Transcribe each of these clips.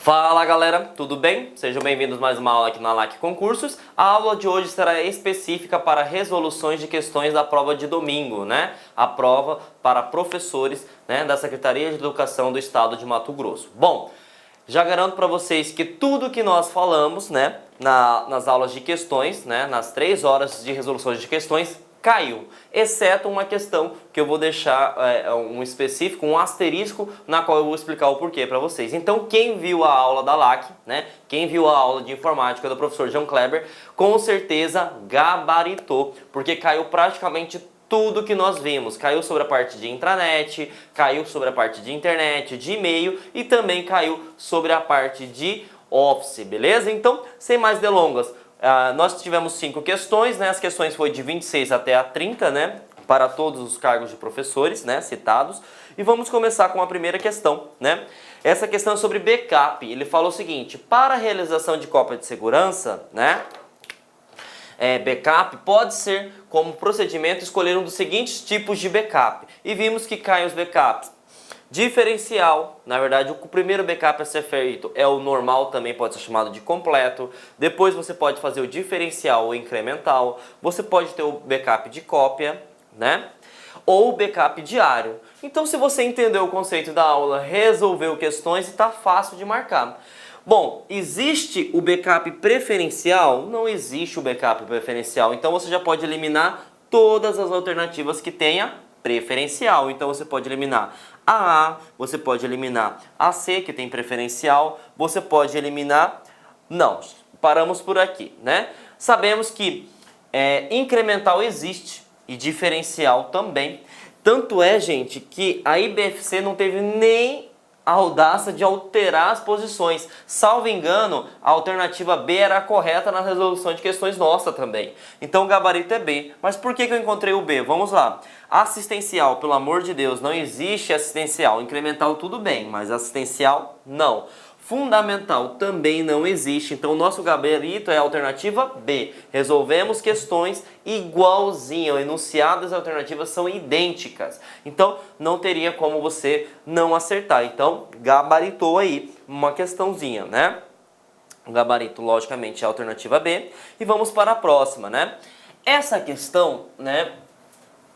Fala galera, tudo bem? Sejam bem-vindos a mais uma aula aqui na LAC Concursos. A aula de hoje será específica para resoluções de questões da prova de domingo, né? A prova para professores, né, da Secretaria de Educação do Estado de Mato Grosso. Bom, já garanto para vocês que tudo que nós falamos, né, nas aulas de questões, né, nas 3 horas de resoluções de questões, caiu, exceto uma questão que eu vou deixar um específico, um asterisco, na qual eu vou explicar o porquê para vocês. Então, quem viu a aula da LAC, né, quem viu a aula de informática do professor João Kleber, com certeza gabaritou, porque caiu praticamente tudo que nós vimos. Caiu sobre a parte de intranet, caiu sobre a parte de internet, de e-mail e também caiu sobre a parte de Office, beleza? Então, sem mais delongas, nós tivemos 5 questões, né? As questões foi de 26 até a 30, né? Para todos os cargos de professores, né? Citados. E vamos começar com a primeira questão, né? Essa questão é sobre backup. Ele falou o seguinte: para a realização de cópia de segurança, né? Backup pode ser como procedimento escolher um dos seguintes tipos de backup. E vimos que caem os backups. Diferencial, na verdade o primeiro backup a ser feito é o normal, também pode ser chamado de completo. Depois você pode fazer o diferencial ou incremental. Você pode ter o backup de cópia, né? Ou o backup diário. Então, se você entendeu o conceito da aula, resolveu questões, está fácil de marcar. Bom, existe o backup preferencial? Não existe o backup preferencial. Então você já pode eliminar todas as alternativas que tenha preferencial. Então você pode eliminar a, você pode eliminar a C, que tem preferencial, você pode eliminar... Não, paramos por aqui, né? Sabemos que incremental existe e diferencial também. Tanto é, gente, que a IBFC não teve nem a audácia de alterar as posições. Salvo engano, a alternativa B era a correta na resolução de questões nossa também. Então o gabarito é B. Mas por que eu encontrei o B? Vamos lá. Assistencial, pelo amor de Deus, não existe assistencial. Incremental tudo bem, mas assistencial não. Fundamental também não existe, então o nosso gabarito é a alternativa B. Resolvemos questões igualzinho, o enunciado das alternativas são idênticas. Então não teria como você não acertar. Então gabaritou aí uma questãozinha, né? O gabarito, logicamente, é a alternativa B. E vamos para a próxima, né? Essa questão, né,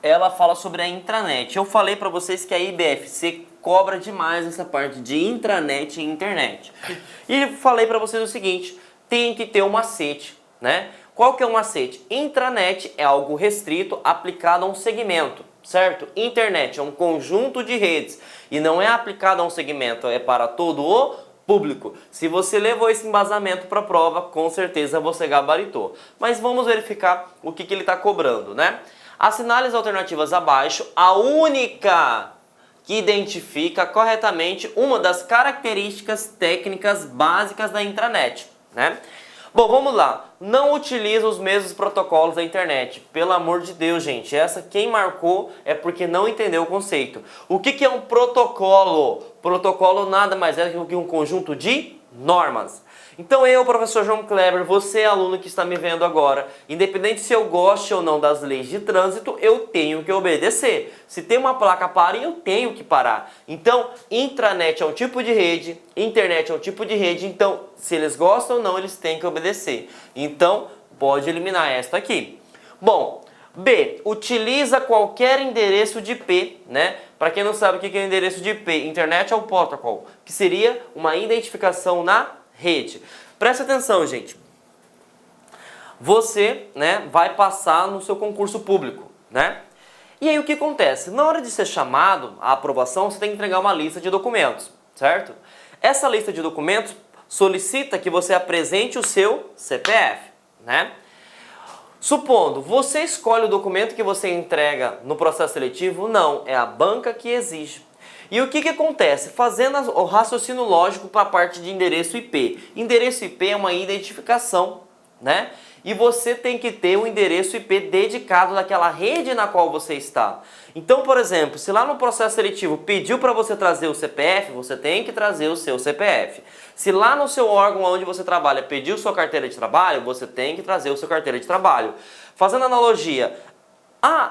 ela fala sobre a intranet. Eu falei para vocês que a IBFC cobra demais essa parte de intranet e internet. E falei para vocês o seguinte: tem que ter um macete, né? Qual que é o macete? Intranet é algo restrito aplicado a um segmento, certo? Internet é um conjunto de redes e não é aplicado a um segmento, é para todo o público. Se você levou esse embasamento para a prova, com certeza você gabaritou. Mas vamos verificar o que ele está cobrando, né? Assinale as alternativas abaixo, a única que identifica corretamente uma das características técnicas básicas da intranet, né? Bom, vamos lá. Não utiliza os mesmos protocolos da internet. Pelo amor de Deus, gente. Essa quem marcou é porque não entendeu o conceito. O que é um protocolo? Protocolo nada mais é do que um conjunto de normas. Então eu, professor João Kleber, você aluno que está me vendo agora, independente se eu goste ou não das leis de trânsito, eu tenho que obedecer. Se tem uma placa pare, eu tenho que parar. Então, intranet é um tipo de rede, internet é um tipo de rede, então se eles gostam ou não, eles têm que obedecer. Então, pode eliminar esta aqui. Bom, B, utiliza qualquer endereço de IP, né? Para quem não sabe o que é endereço de IP, Internet é o Protocol, que seria uma identificação na rede. Presta atenção, gente. Você, né, vai passar no seu concurso público, né? E aí o que acontece? Na hora de ser chamado à aprovação, você tem que entregar uma lista de documentos, certo? Essa lista de documentos solicita que você apresente o seu CPF, né? Supondo, você escolhe o documento que você entrega no processo seletivo? Não, é a banca que exige. E o que acontece? Fazendo o raciocínio lógico para a parte de endereço IP. Endereço IP é uma identificação, né? E você tem que ter um endereço IP dedicado daquela rede na qual você está. Então, por exemplo, se lá no processo seletivo pediu para você trazer o CPF, você tem que trazer o seu CPF. Se lá no seu órgão onde você trabalha pediu sua carteira de trabalho, você tem que trazer o seu carteira de trabalho. Fazendo analogia,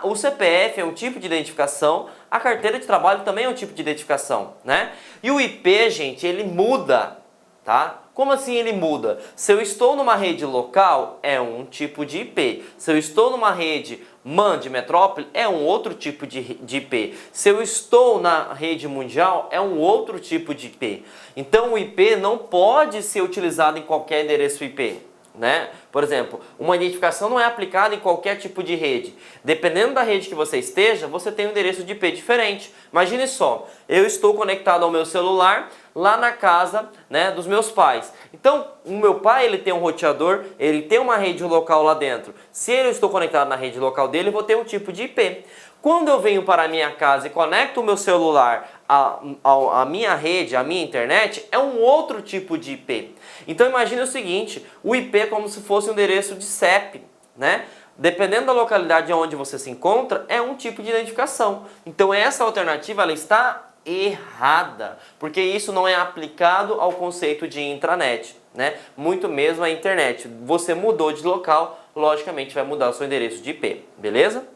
o CPF é um tipo de identificação, a carteira de trabalho também é um tipo de identificação, né? E o IP, gente, ele muda tá? Como assim ele muda? Se eu estou numa rede local, é um tipo de IP. Se eu estou numa rede MAN de metrópole, é um outro tipo de IP. Se eu estou na rede mundial, é um outro tipo de IP. Então o IP não pode ser utilizado em qualquer endereço IP. Né? Por exemplo, uma identificação não é aplicada em qualquer tipo de rede. Dependendo da rede que você esteja, você tem um endereço de IP diferente. Imagine só, eu estou conectado ao meu celular lá na casa, né, dos meus pais. Então, o meu pai ele tem um roteador, ele tem uma rede local lá dentro. Se eu estou conectado na rede local dele, eu vou ter um tipo de IP. Quando eu venho para a minha casa e conecto o meu celular à minha rede, à minha internet, é um outro tipo de IP. Então imagine o seguinte, o IP é como se fosse um endereço de CEP, né? Dependendo da localidade onde você se encontra, é um tipo de identificação. Então essa alternativa ela está errada, porque isso não é aplicado ao conceito de intranet, né? Muito mesmo a internet. Você mudou de local, logicamente vai mudar o seu endereço de IP, beleza?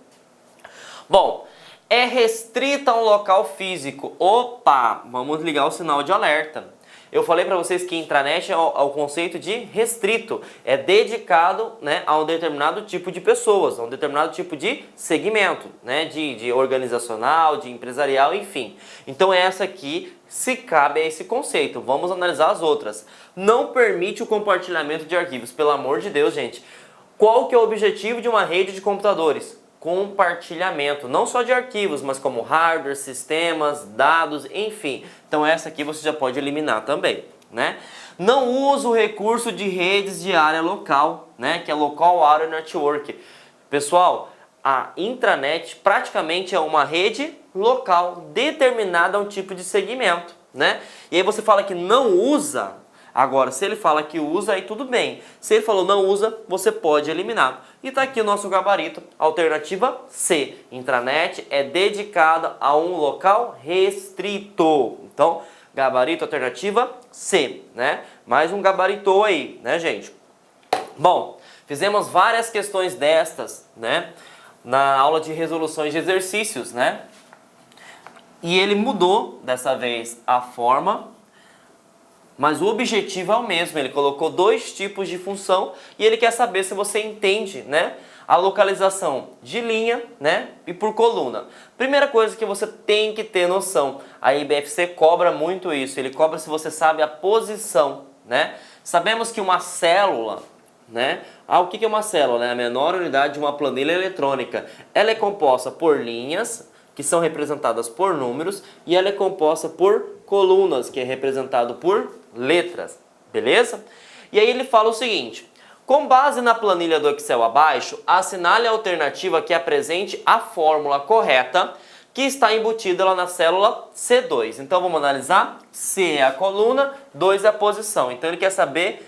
Bom, é restrita a um local físico. Opa, vamos ligar o sinal de alerta. Eu falei para vocês que intranet é o conceito de restrito. É dedicado, né, a um determinado tipo de pessoas, a um determinado tipo de segmento, né, de organizacional, de empresarial, enfim. Então essa aqui se cabe a esse conceito. Vamos analisar as outras. Não permite o compartilhamento de arquivos. Pelo amor de Deus, gente. Qual que é o objetivo de uma rede de computadores? Compartilhamento, não só de arquivos, mas como hardware, sistemas, dados, enfim. Então essa aqui você já pode eliminar também, né? Não usa o recurso de redes de área local, né? Que é Local Area Network. Pessoal, a intranet praticamente é uma rede local determinada a um tipo de segmento, né? E aí você fala que não usa. Agora, se ele fala que usa, aí tudo bem. Se ele falou não usa, você pode eliminar. E está aqui o nosso gabarito, alternativa C. Intranet é dedicada a um local restrito. Então, gabarito alternativa C, né? Mais um gabaritou aí, né, gente? Bom, fizemos várias questões destas, né? Na aula de resoluções de exercícios, né? E ele mudou, dessa vez, a forma. Mas o objetivo é o mesmo, ele colocou dois tipos de função e ele quer saber se você entende, né, a localização de linha, né, e por coluna. Primeira coisa que você tem que ter noção, a IBFC cobra muito isso, ele cobra se você sabe a posição, né. Sabemos que uma célula, né, o que é uma célula? É a menor unidade de uma planilha eletrônica. Ela é composta por linhas, que são representadas por números, e ela é composta por colunas, que é representado por letras, beleza? E aí ele fala o seguinte, com base na planilha do Excel abaixo, assinale a alternativa que apresente a fórmula correta que está embutida lá na célula C2. Então vamos analisar, C é a coluna, 2 é a posição. Então ele quer saber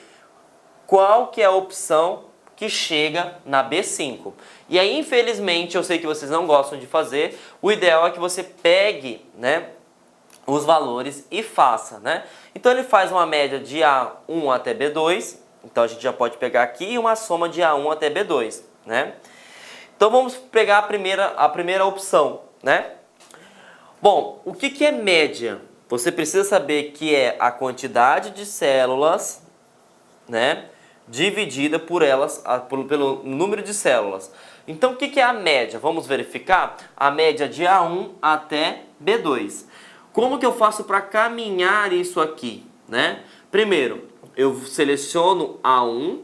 qual que é a opção que chega na B5. E aí, infelizmente, eu sei que vocês não gostam de fazer, o ideal é que você pegue, né, os valores e faça, né? Então ele faz uma média de A1 até B2, então a gente já pode pegar aqui uma soma de A1 até B2, né? Então vamos pegar a primeira opção, né? Bom, o que é média? Você precisa saber que é a quantidade de células, né, dividida por elas, pelo número de células. Então o que é a média? Vamos verificar a média de A1 até B2. Como que eu faço para caminhar isso aqui, né? Primeiro, eu seleciono A1,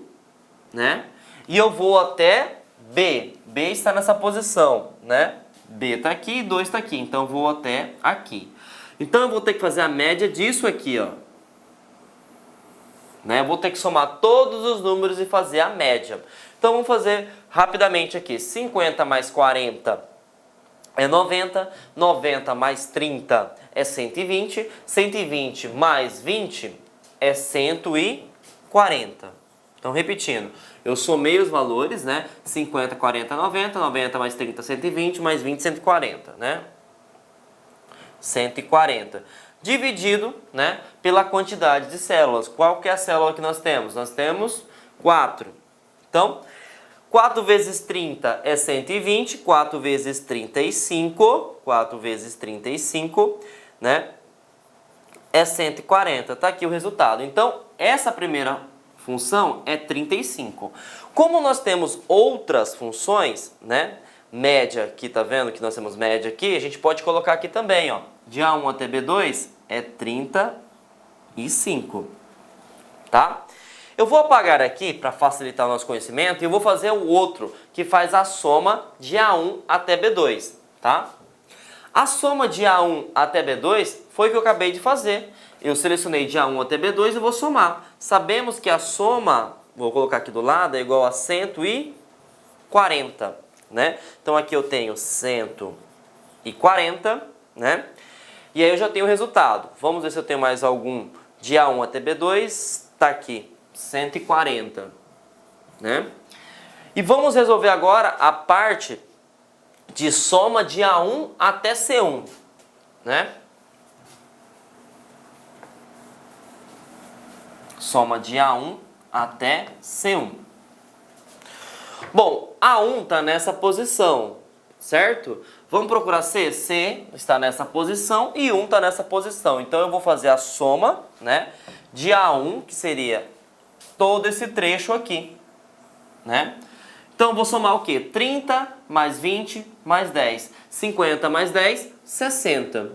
né? E eu vou até B. B está nessa posição, né? B está aqui e 2 está aqui, então eu vou até aqui. Então eu vou ter que fazer a média disso aqui, ó. Né? Eu vou ter que somar todos os números e fazer a média. Então vamos fazer rapidamente aqui. 50 mais 40 é 90, 90 mais 30 é 120, 120 mais 20 é 140. Então repetindo, eu somei os valores, né? 50, 40, 90, 90 mais 30, 120, mais 20, 140, né? 140. Dividido, né, pela quantidade de células. Qual que é a célula que nós temos? Nós temos 4. Então, 4 vezes 30 é 120, 4 vezes 35, 4 vezes 35, né? é 140. Tá aqui o resultado. Então, essa primeira função é 35. Como nós temos outras funções, né? Média aqui, tá vendo que nós temos média aqui? A gente pode colocar aqui também, ó. De A1 até B2 é 35, tá? Eu vou apagar aqui para facilitar o nosso conhecimento e eu vou fazer o outro, que faz a soma de A1 até B2, tá? A soma de A1 até B2 foi o que eu acabei de fazer. Eu selecionei de A1 até B2 e vou somar. Sabemos que a soma, vou colocar aqui do lado, é igual a 140, né? Então aqui eu tenho 140, né? E aí eu já tenho o resultado. Vamos ver se eu tenho mais algum de A1 até B2. Tá aqui, 140, né? E vamos resolver agora a parte de soma de A1 até C1, né? Soma de A1 até C1. Bom, A1 está nessa posição, certo? Vamos procurar C? C está nessa posição e 1 está nessa posição. Então eu vou fazer a soma, né, de A1, que seria todo esse trecho aqui, né? Então eu vou somar o quê? 30 mais 20 mais 10. 50 mais 10, 60.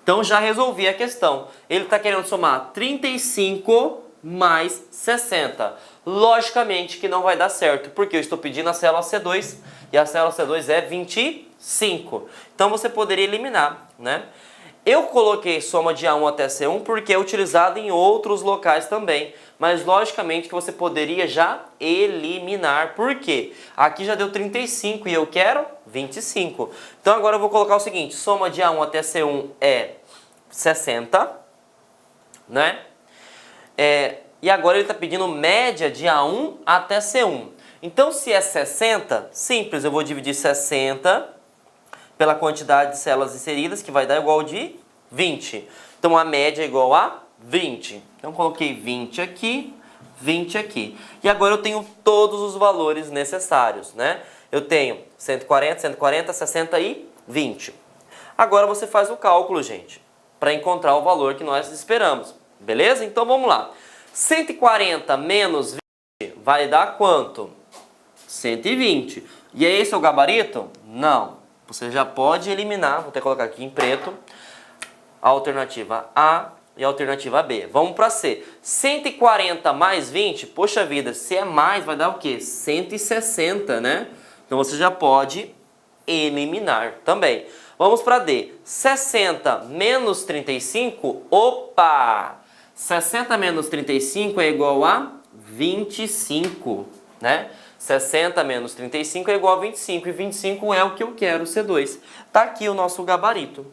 Então já resolvi a questão. Ele está querendo somar 35 mais 60. Logicamente que não vai dar certo, porque eu estou pedindo a célula C2 e a célula C2 é 25. Então você poderia eliminar, né? Eu coloquei soma de A1 até C1 porque é utilizado em outros locais também, mas logicamente que você poderia já eliminar. Por quê? Aqui já deu 35 e eu quero 25. Então agora eu vou colocar o seguinte, soma de A1 até C1 é 60, né? E agora ele está pedindo média de A1 até C1. Então, se é 60, simples, eu vou dividir 60 pela quantidade de células inseridas, que vai dar igual de 20. Então, a média é igual a 20. Então, coloquei 20 aqui, 20 aqui. E agora eu tenho todos os valores necessários, né? Eu tenho 140, 140, 60 e 20. Agora você faz o cálculo, gente, para encontrar o valor que nós esperamos. Beleza? Então, vamos lá. 140 menos 20 vai dar quanto? 120. E é esse o gabarito? Não. Você já pode eliminar, vou até colocar aqui em preto, a alternativa A e a alternativa B. Vamos para C. 140 mais 20, poxa vida, se é mais vai dar o quê? 160, né? Então você já pode eliminar também. Vamos para D. 60 menos 35, opa! 60 menos 35 é igual a 25, né? 60 menos 35 é igual a 25, e 25 é o que eu quero, C2. Tá aqui o nosso gabarito,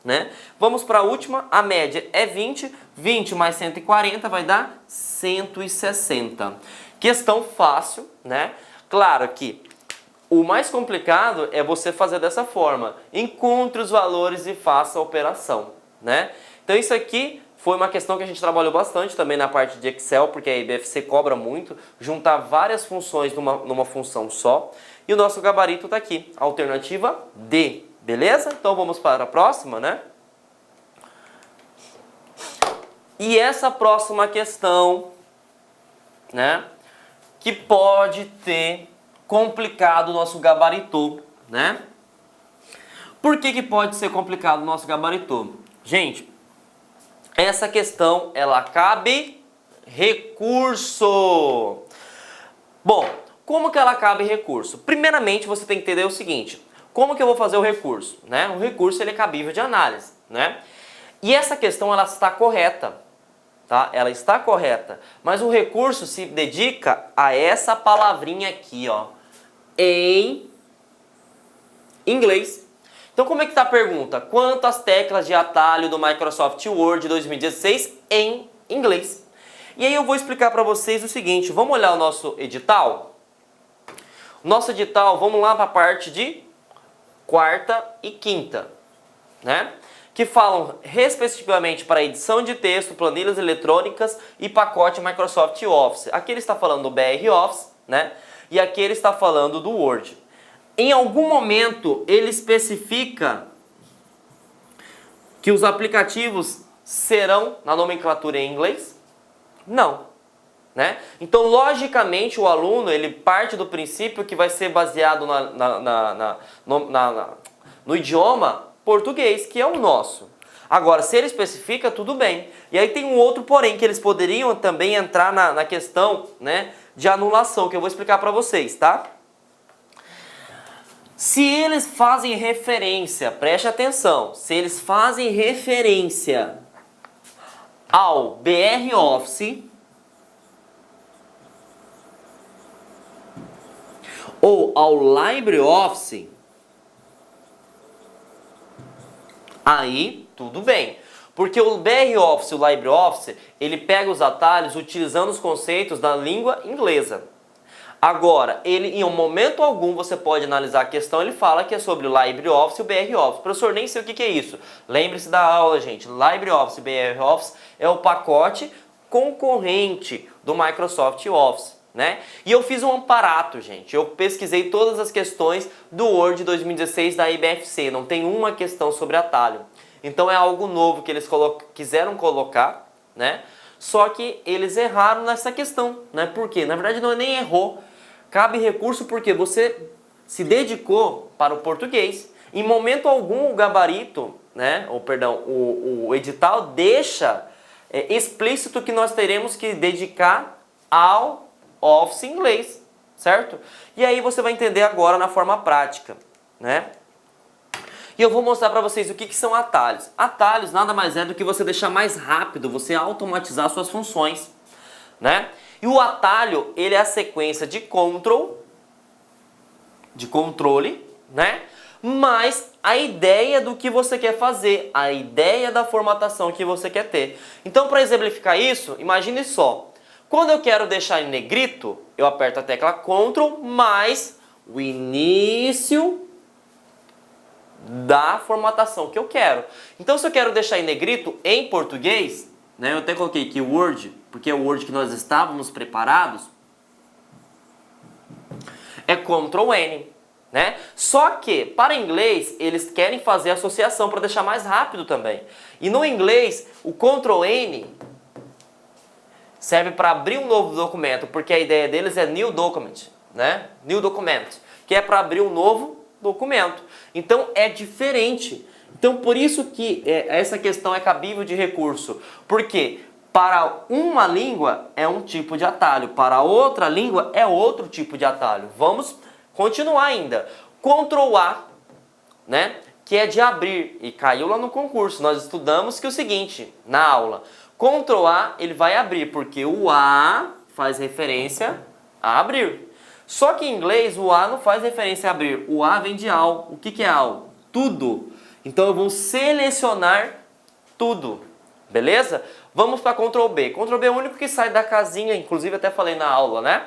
né? Vamos para a última, a média é 20, 20 mais 140 vai dar 160. Questão fácil, né? Claro que o mais complicado é você fazer dessa forma. Encontre os valores e faça a operação, né? Então isso aqui foi uma questão que a gente trabalhou bastante também na parte de Excel, porque a IBFC cobra muito, juntar várias funções numa função só. E o nosso gabarito está aqui, alternativa D, beleza? Então vamos para a próxima, né? E essa próxima questão, né, que pode ter complicado o nosso gabarito, né? Por que pode ser complicado o nosso gabarito? Gente, essa questão, ela cabe recurso. Bom, como que ela cabe recurso? Primeiramente, você tem que entender o seguinte. Como que eu vou fazer o recurso? Né? O recurso ele é cabível de análise, né? E essa questão, ela está correta. Tá? Ela está correta. Mas o recurso se dedica a essa palavrinha aqui, ó. Em inglês. Então como é que está a pergunta? Quantas teclas de atalho do Microsoft Word 2016 em inglês? E aí eu vou explicar para vocês o seguinte, vamos olhar o nosso edital? Nosso edital, vamos lá para a parte de quarta e quinta, né? Que falam respectivamente para edição de texto, planilhas eletrônicas e pacote Microsoft Office. Aqui ele está falando do BR Office, né? E aqui ele está falando do Word. Em algum momento ele especifica que os aplicativos serão na nomenclatura em inglês? Não. Né? Então, logicamente, o aluno ele parte do princípio que vai ser baseado no idioma português, que é o nosso. Agora, se ele especifica, tudo bem. E aí tem um outro porém, que eles poderiam também entrar na questão, né, de anulação, que eu vou explicar para vocês, tá? Se eles fazem referência, preste atenção, se eles fazem referência ao BR Office ou ao LibreOffice, aí tudo bem. Porque o BR Office e o LibreOffice, ele pega os atalhos utilizando os conceitos da língua inglesa. Agora, ele em um momento algum você pode analisar a questão, ele fala que é sobre o LibreOffice e o BR Office. Professor, nem sei o que é isso. Lembre-se da aula, gente. LibreOffice e BR Office é o pacote concorrente do Microsoft Office, né? E eu fiz um aparato, gente. Eu pesquisei todas as questões do Word 2016 da IBFC. Não tem uma questão sobre atalho. Então é algo novo que eles quiseram colocar, né? Só que eles erraram nessa questão, né? Por quê? Na verdade não nem errou. Cabe recurso porque você se dedicou para o português. Em momento algum o gabarito, né? Ou perdão, o edital deixa explícito que nós teremos que dedicar ao Office inglês, certo? E aí você vai entender agora na forma prática, né? E eu vou mostrar para vocês o que são atalhos. Atalhos nada mais é do que você deixar mais rápido, você automatizar suas funções, né? E o atalho, ele é a sequência de controle, né? Mas a ideia do que você quer fazer, a ideia da formatação que você quer ter. Então, para exemplificar isso, imagine só. Quando eu quero deixar em negrito, eu aperto a tecla Ctrl mais o início da formatação que eu quero. Então, se eu quero deixar em negrito em português, né, eu até coloquei aqui Word, porque é o Word que nós estávamos preparados, é Ctrl N, né? Só que, para inglês, eles querem fazer associação para deixar mais rápido também. E no inglês, o Ctrl N serve para abrir um novo documento, porque a ideia deles é New Document, né? New Document, que é para abrir um novo documento. Então é diferente. Então por isso que essa questão é cabível de recurso. Porque para uma língua é um tipo de atalho, para outra língua é outro tipo de atalho. Vamos continuar ainda. Ctrl A, né? Que é de abrir, e caiu lá no concurso. Nós estudamos que é o seguinte, na aula. Ctrl A, ele vai abrir, porque o A faz referência a abrir. Só que em inglês o A não faz referência a abrir. O A vem de all. O que é all? Tudo. Então eu vou selecionar tudo. Beleza? Vamos para Ctrl B. Ctrl B é o único que sai da casinha, inclusive até falei na aula, né?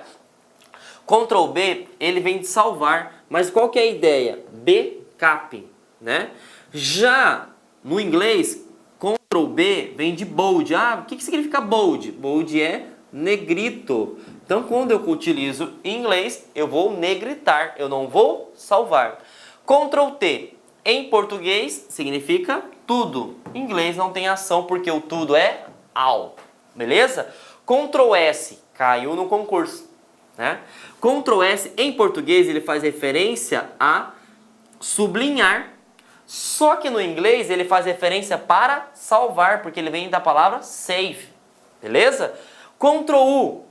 Ctrl B, ele vem de salvar. Mas qual que é a ideia? Backup, né? Já no inglês, Ctrl B vem de bold. Ah, o que significa bold? Bold é negrito. Então, quando eu utilizo em inglês, eu vou negritar, eu não vou salvar. Ctrl T, em português, significa tudo. Em inglês não tem ação, porque o tudo é all. Beleza? Ctrl S, caiu no concurso, né? Ctrl S, em português, ele faz referência a sublinhar. Só que no inglês, ele faz referência para salvar, porque ele vem da palavra save. Beleza? Ctrl U,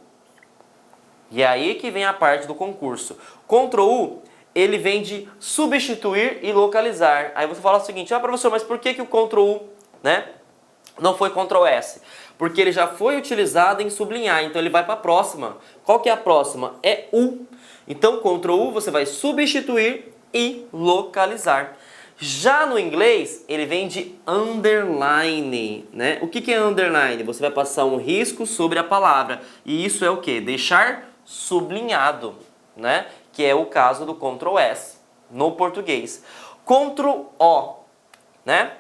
e é aí que vem a parte do concurso. Ctrl U, ele vem de substituir e localizar. Aí você fala o seguinte, professor, mas por que o Ctrl U, né, não foi Ctrl S? Porque ele já foi utilizado em sublinhar, então ele vai para a próxima. Qual que é a próxima? É U. Então Ctrl U você vai substituir e localizar. Já no inglês, ele vem de underline, né? O que é underline? Você vai passar um risco sobre a palavra. E isso é o quê? Deixar sublinhado, né? Que é o caso do Ctrl S no português. Ctrl O, né?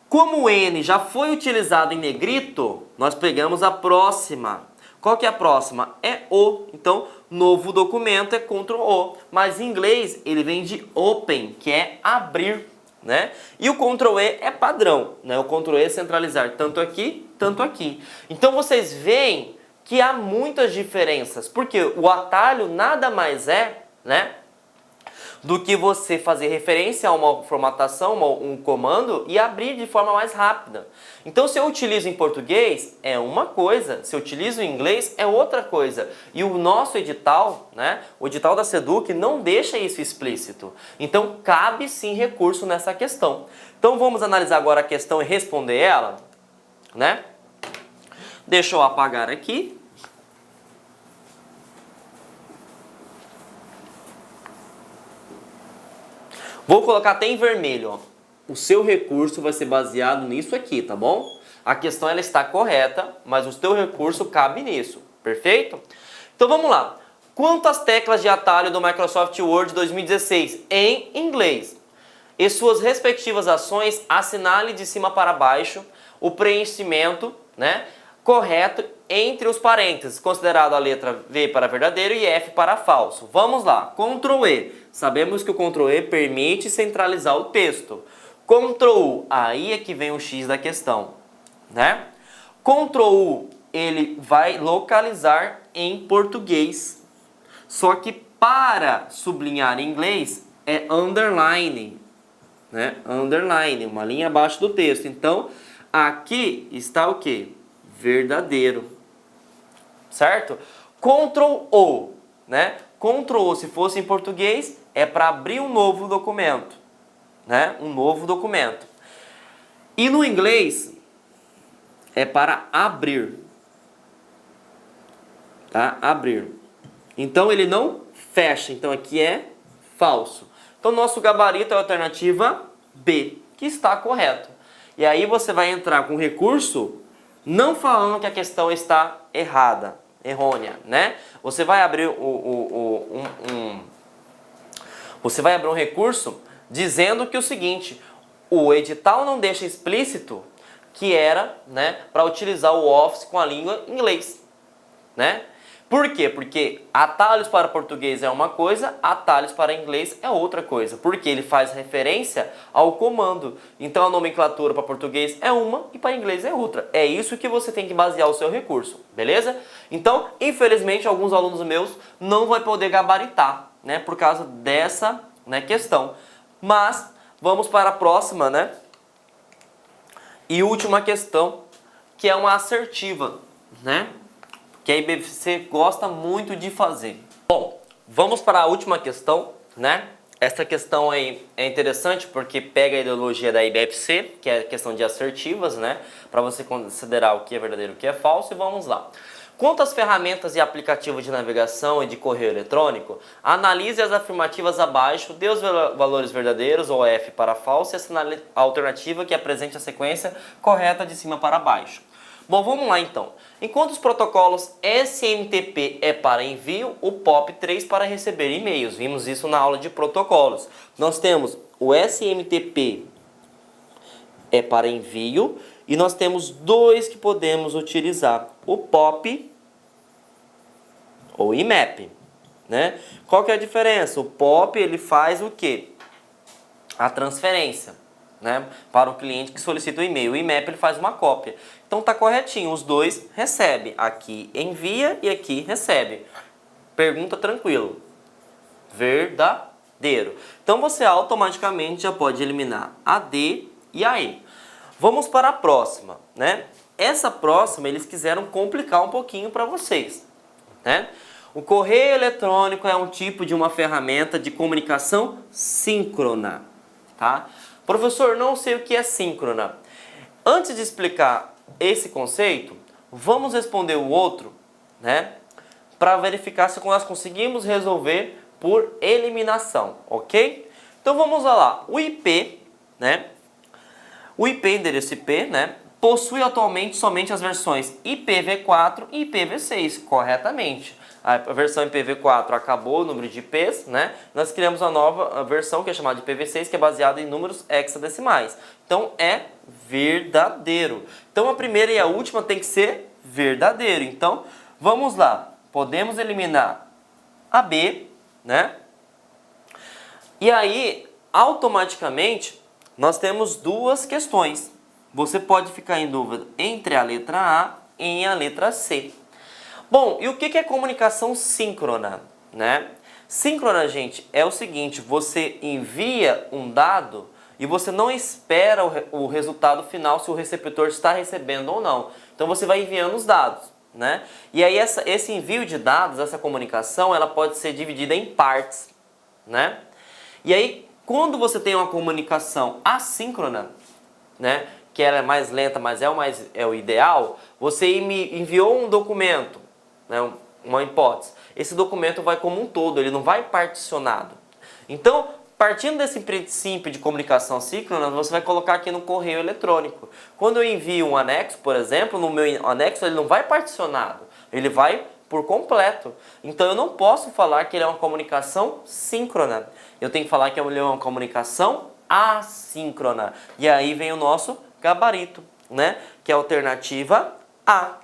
Como o N já foi utilizado em negrito, nós pegamos a próxima. Qual que é a próxima? É O. Então, novo documento é Ctrl O. Mas em inglês, ele vem de open, que é abrir, né? E o Ctrl E é padrão, né? O Ctrl E é centralizar tanto aqui, tanto aqui. Então vocês veem que há muitas diferenças, porque o atalho nada mais é, né, do que você fazer referência a uma formatação, um comando e abrir de forma mais rápida. Então, se eu utilizo em português, é uma coisa, se eu utilizo em inglês, é outra coisa. E o nosso edital, né, o edital da SEDUC não deixa isso explícito. Então, cabe sim recurso nessa questão. Então, vamos analisar agora a questão e responder ela, né? Deixa eu apagar aqui. Vou colocar até em vermelho, ó. O seu recurso vai ser baseado nisso aqui, tá bom? A questão ela está correta, mas o seu recurso cabe nisso, perfeito? Então vamos lá. Quantas teclas de atalho do Microsoft Word 2016 em inglês? E suas respectivas ações, assinale de cima para baixo o preenchimento, né, correto entre os parênteses, considerado a letra V para verdadeiro e F para falso. Vamos lá, Ctrl E. Sabemos que o Ctrl E permite centralizar o texto. Ctrl U, aí é que vem o X da questão, né? Ctrl U, ele vai localizar em português. Só que para sublinhar em inglês é underline, né? Underline, uma linha abaixo do texto. Então, aqui está o quê? Verdadeiro. Certo? Ctrl O, né? Ctrl O, se fosse em português, é para abrir um novo documento, né? Um novo documento. E no inglês, é para abrir, tá? Abrir. Então, ele não fecha. Então, aqui é falso. Então, nosso gabarito é a alternativa B, que está correto. E aí, você vai entrar com recurso, não falando que a questão está errônea, né? Você vai abrir você vai abrir um recurso dizendo que o seguinte, o edital não deixa explícito que era, né, para utilizar o Office com a língua inglês, né? Por quê? Porque atalhos para português é uma coisa, atalhos para inglês é outra coisa. Porque ele faz referência ao comando. Então a nomenclatura para português é uma e para inglês é outra. É isso que você tem que basear o seu recurso, beleza? Então, infelizmente, alguns alunos meus não vão poder gabaritar, né, por causa dessa, né, questão. Mas vamos para a próxima, né? E última questão, que é uma assertiva, né? Que a IBFC gosta muito de fazer. Bom, vamos para a última questão, né? Essa questão aí é interessante porque pega a ideologia da IBFC, que é a questão de assertivas, né? Para você considerar o que é verdadeiro e o que é falso, e vamos lá. Quantas ferramentas e aplicativos de navegação e de correio eletrônico? Analise as afirmativas abaixo, dê os valores verdadeiros, ou F para falso, e assinale a alternativa que apresente a sequência correta de cima para baixo. Bom, vamos lá então. Enquanto os protocolos SMTP é para envio, o POP3 para receber e-mails. Vimos isso na aula de protocolos. Nós temos o SMTP é para envio e nós temos dois que podemos utilizar. O POP ou IMAP, né? Qual que é a diferença? O POP ele faz o quê? A transferência, né, para o cliente que solicita o e-mail. O IMAP ele faz uma cópia. Então tá corretinho, os dois recebem. Aqui envia e aqui recebe. Pergunta tranquilo. Verdadeiro. Então você automaticamente já pode eliminar a D e a E. Vamos para a próxima, né? Essa próxima eles quiseram complicar um pouquinho para vocês, né? O correio eletrônico é um tipo de uma ferramenta de comunicação síncrona, tá? Professor, não sei o que é síncrona. Antes de explicar esse conceito, vamos responder o outro, né? Para verificar se nós conseguimos resolver por eliminação, ok? Então vamos lá. O IP, né? O IP, endereço IP, né, possui atualmente somente as versões IPv4 e IPv6, corretamente. A versão IPv4 acabou o número de IPs, né? Nós criamos uma nova versão que é chamada de IPv6, que é baseada em números hexadecimais. Então é verdadeiro. Então a primeira e a última tem que ser verdadeiro. Então vamos lá. Podemos eliminar a B, né? E aí automaticamente nós temos duas questões. Você pode ficar em dúvida entre a letra A e a letra C. Bom, e o que é comunicação síncrona, né? Síncrona, gente, é o seguinte, você envia um dado e você não espera o resultado final se o receptor está recebendo ou não. Então você vai enviando os dados, né? E aí esse envio de dados, essa comunicação, ela pode ser dividida em partes, né? E aí, quando você tem uma comunicação assíncrona, né, que ela é mais lenta, mas é o ideal, você me enviou um documento, né, uma hipótese. Esse documento vai como um todo, ele não vai particionado. Então, partindo desse princípio de comunicação síncrona, você vai colocar aqui no correio eletrônico. Quando eu envio um anexo, por exemplo, no meu anexo ele não vai particionado, ele vai por completo. Então eu não posso falar que ele é uma comunicação síncrona. Eu tenho que falar que ele é uma comunicação assíncrona. E aí vem o nosso gabarito, né? Que é a alternativa A.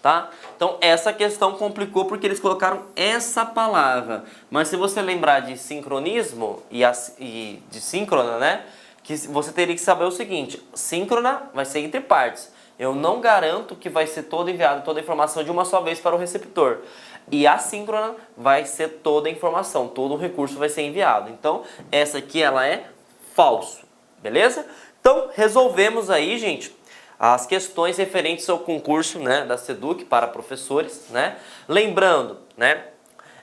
Tá? Então essa questão complicou porque eles colocaram essa palavra. Mas se você lembrar de sincronismo e de síncrona, né? Que você teria que saber o seguinte: síncrona vai ser entre partes. Eu não garanto que vai ser toda a informação de uma só vez para o receptor. E assíncrona vai ser toda a informação, todo o recurso vai ser enviado. Então essa aqui ela é falso, beleza? Então resolvemos aí, gente, as questões referentes ao concurso, né, da SEDUC para professores, né? Lembrando, né,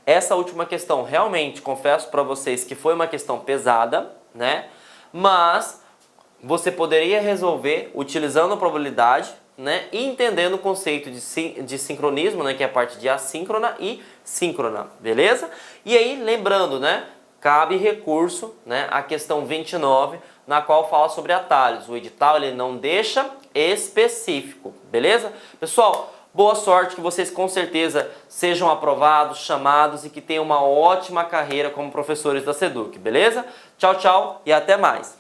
essa última questão realmente, confesso para vocês que foi uma questão pesada, né? Mas você poderia resolver utilizando a probabilidade, né, e entendendo o conceito de sincronismo, né, que é a parte de assíncrona e síncrona, beleza? E aí, lembrando, né, cabe recurso, né, a questão 29, na qual fala sobre atalhos. O edital ele não deixa específico, beleza? Pessoal, boa sorte, que vocês com certeza sejam aprovados, chamados e que tenham uma ótima carreira como professores da SEDUC, beleza? Tchau, tchau e até mais!